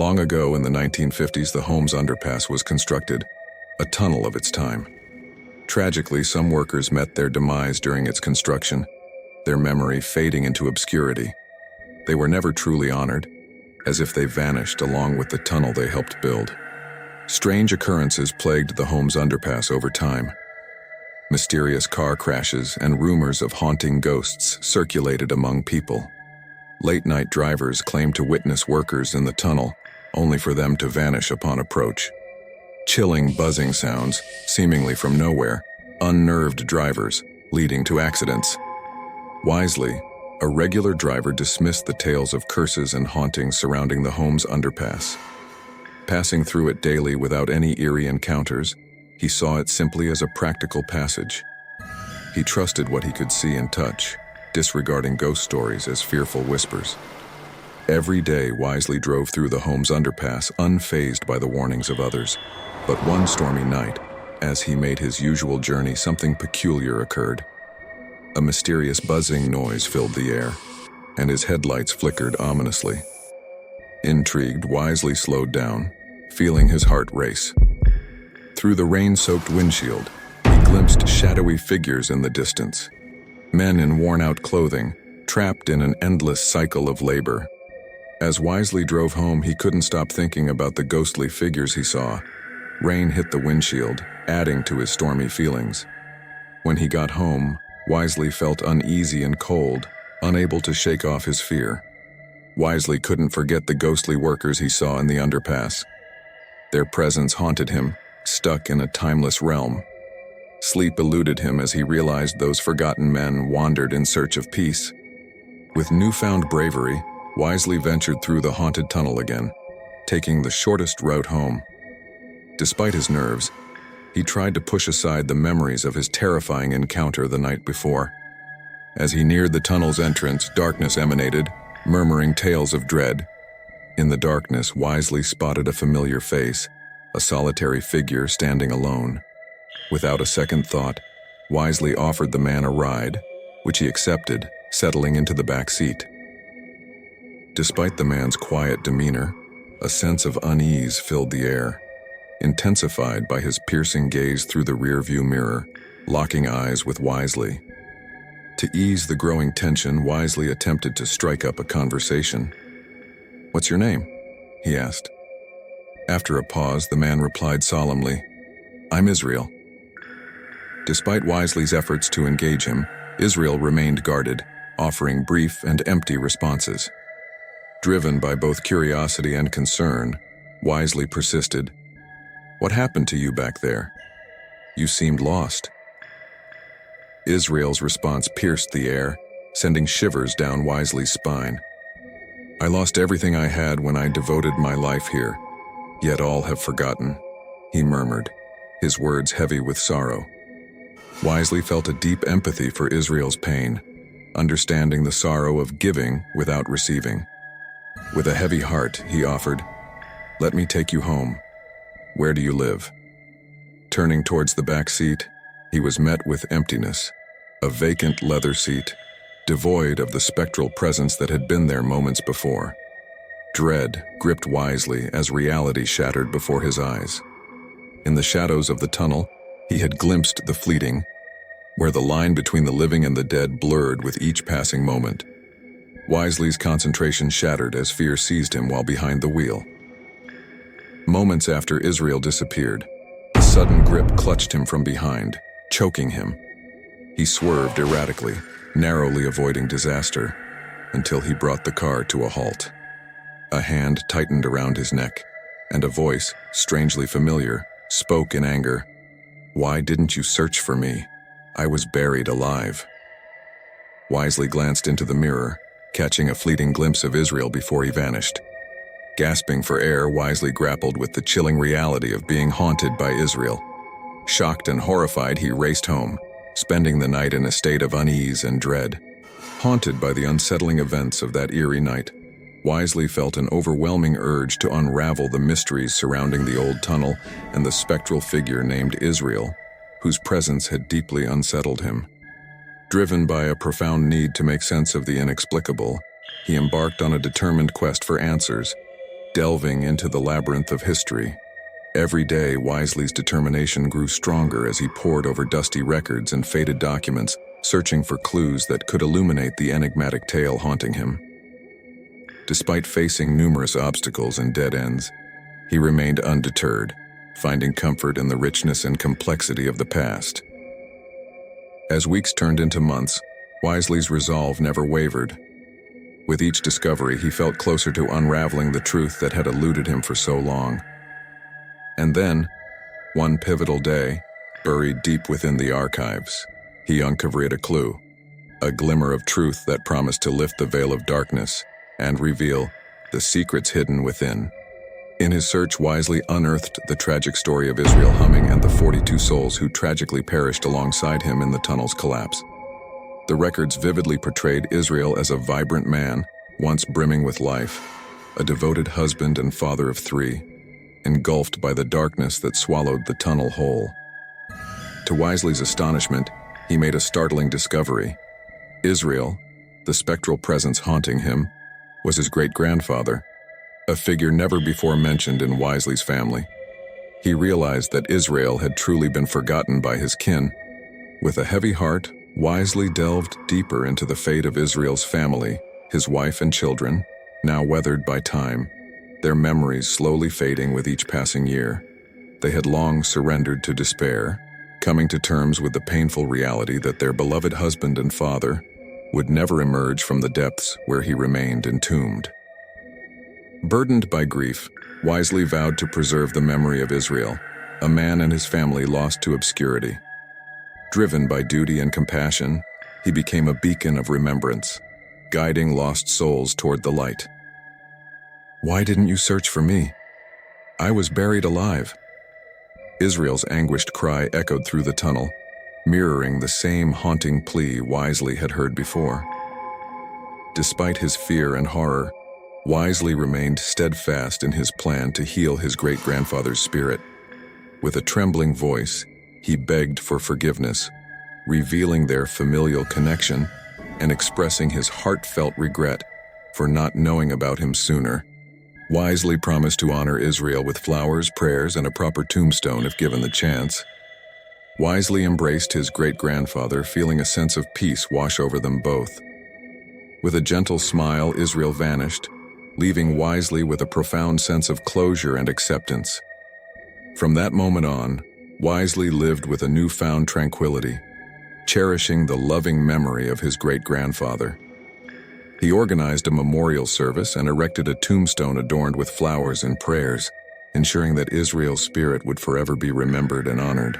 Long ago in the 1950s, the Holmes Underpass was constructed, a tunnel of its time. Tragically, some workers met their demise during its construction, their memory fading into obscurity. They were never truly honored, as if they vanished along with the tunnel they helped build. Strange occurrences plagued the Holmes Underpass over time. Mysterious car crashes and rumors of haunting ghosts circulated among people. Late-night drivers claimed to witness workers in the tunnel, only for them to vanish upon approach. Chilling buzzing sounds, seemingly from nowhere, unnerved drivers, leading to accidents. Wisely, a regular driver dismissed the tales of curses and hauntings surrounding the Holmes Underpass. Passing through it daily without any eerie encounters, he saw it simply as a practical passage. He trusted what he could see and touch, disregarding ghost stories as fearful whispers. Every day, Wisely drove through the Holmes Underpass, unfazed by the warnings of others. But one stormy night, as he made his usual journey, something peculiar occurred. A mysterious buzzing noise filled the air, and his headlights flickered ominously. Intrigued, Wisely slowed down, feeling his heart race. Through the rain-soaked windshield, he glimpsed shadowy figures in the distance. Men in worn-out clothing, trapped in an endless cycle of labor. As Wisely drove home, he couldn't stop thinking about the ghostly figures he saw. Rain hit the windshield, adding to his stormy feelings. When he got home, Wisely felt uneasy and cold, unable to shake off his fear. Wisely couldn't forget the ghostly workers he saw in the underpass. Their presence haunted him, stuck in a timeless realm. Sleep eluded him as he realized those forgotten men wandered in search of peace. With newfound bravery, Wisely ventured through the haunted tunnel again, taking the shortest route home. Despite his nerves, he tried to push aside the memories of his terrifying encounter the night before. As he neared the tunnel's entrance, darkness emanated, murmuring tales of dread. In the darkness, Wisely spotted a familiar face, a solitary figure standing alone. Without a second thought, Wisely offered the man a ride, which he accepted, settling into the back seat. Despite the man's quiet demeanor, a sense of unease filled the air, intensified by his piercing gaze through the rearview mirror, locking eyes with Wisely. To ease the growing tension, Wisely attempted to strike up a conversation. "What's your name?" he asked. After a pause, the man replied solemnly, "I'm Israel." Despite Wisely's efforts to engage him, Israel remained guarded, offering brief and empty responses. Driven by both curiosity and concern, Wisely persisted. "What happened to you back there? You seemed lost." Israel's response pierced the air, sending shivers down Wisely's spine. "I lost everything I had when I devoted my life here, yet all have forgotten," he murmured, his words heavy with sorrow. Wisely felt a deep empathy for Israel's pain, understanding the sorrow of giving without receiving. With a heavy heart, he offered, "Let me take you home. Where do you live?" Turning towards the back seat, he was met with emptiness, a vacant leather seat, devoid of the spectral presence that had been there moments before. Dread gripped Wisely as reality shattered before his eyes. In the shadows of the tunnel, he had glimpsed the fleeting, where the line between the living and the dead blurred with each passing moment. Wisely's concentration shattered as fear seized him while behind the wheel. Moments after Israel disappeared, a sudden grip clutched him from behind, choking him. He swerved erratically, narrowly avoiding disaster, until he brought the car to a halt. A hand tightened around his neck, and a voice, strangely familiar, spoke in anger. "Why didn't you search for me? I was buried alive." Wisely glanced into the mirror, catching a fleeting glimpse of Israel before he vanished. Gasping for air, Wisely grappled with the chilling reality of being haunted by Israel. Shocked and horrified, he raced home, spending the night in a state of unease and dread. Haunted by the unsettling events of that eerie night, Wisely felt an overwhelming urge to unravel the mysteries surrounding the old tunnel and the spectral figure named Israel, whose presence had deeply unsettled him. Driven by a profound need to make sense of the inexplicable, he embarked on a determined quest for answers. delving into the labyrinth of history. Every day, Wisely's determination grew stronger as he pored over dusty records and faded documents, searching for clues that could illuminate the enigmatic tale haunting him. Despite facing numerous obstacles and dead ends, he remained undeterred, finding comfort in the richness and complexity of the past. As weeks turned into months, Wisely's resolve never wavered. With each discovery, he felt closer to unraveling the truth that had eluded him for so long. And then, one pivotal day, buried deep within the archives, he uncovered a clue, a glimmer of truth that promised to lift the veil of darkness and reveal the secrets hidden within. In his search, Wisely unearthed the tragic story of Israel Humming and the 42 souls who tragically perished alongside him in the tunnel's collapse. The records vividly portrayed Israel as a vibrant man, once brimming with life, a devoted husband and father of 3, engulfed by the darkness that swallowed the tunnel whole. To Wisely's astonishment, he made a startling discovery. Israel, the spectral presence haunting him, was his great-grandfather, a figure never before mentioned in Wisely's family. He realized that Israel had truly been forgotten by his kin. With a heavy heart, Wisely delved deeper into the fate of Israel's family, his wife and children, now weathered by time, their memories slowly fading with each passing year. They had long surrendered to despair, coming to terms with the painful reality that their beloved husband and father would never emerge from the depths where he remained entombed. Burdened by grief, Wisely vowed to preserve the memory of Israel, a man and his family lost to obscurity. Driven by duty and compassion, he became a beacon of remembrance, guiding lost souls toward the light. "Why didn't you search for me? I was buried alive." Israel's anguished cry echoed through the tunnel, mirroring the same haunting plea Wisely had heard before. Despite his fear and horror, Wisely remained steadfast in his plan to heal his great-grandfather's spirit. With a trembling voice, he begged for forgiveness, revealing their familial connection and expressing his heartfelt regret for not knowing about him sooner. Wisely promised to honor Israel with flowers, prayers, and a proper tombstone if given the chance. Wisely embraced his great-grandfather, feeling a sense of peace wash over them both. With a gentle smile, Israel vanished, leaving Wisely with a profound sense of closure and acceptance. From that moment on, Wisely lived with a newfound tranquility, cherishing the loving memory of his great-grandfather. He organized a memorial service and erected a tombstone adorned with flowers and prayers, ensuring that Israel's spirit would forever be remembered and honored.